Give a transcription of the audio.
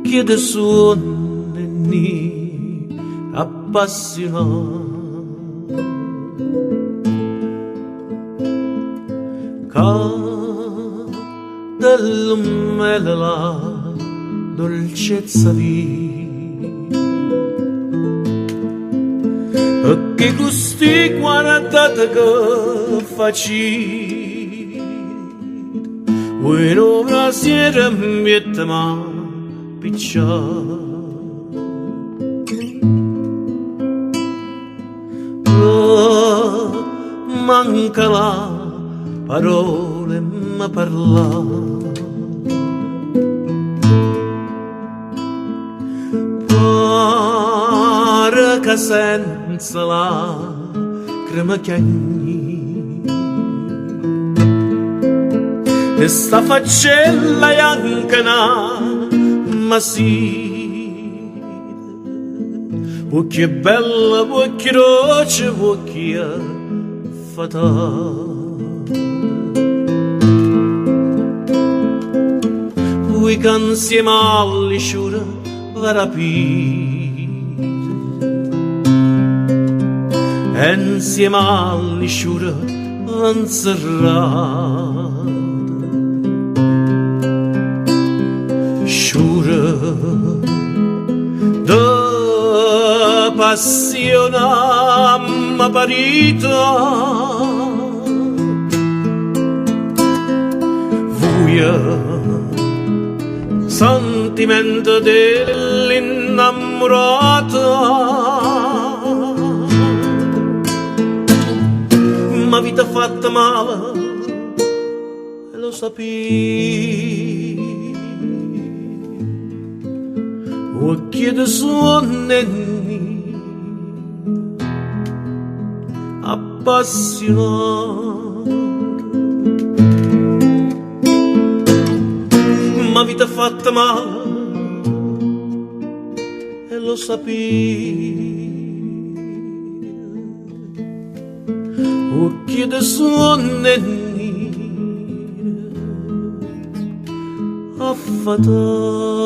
Chiede suoni appassionato dell'ummela la dolcezza via e che gusti guardate che facci voi non brasiere miette ma picciare manca la parole ma parla pare che senza la crema chiagni e sta faccella bianca ma sì occhi bella occhi roce occhi fatale poi che insieme alle sciure va rapire e insieme alle sciure va inserrare sciure de passione ma parita vuia sentimento dell'innamorata ma vita fatta male e lo sapevi occhi di suoni appassionato ma vita fatta male e lo sapevi occhi di suoni affatati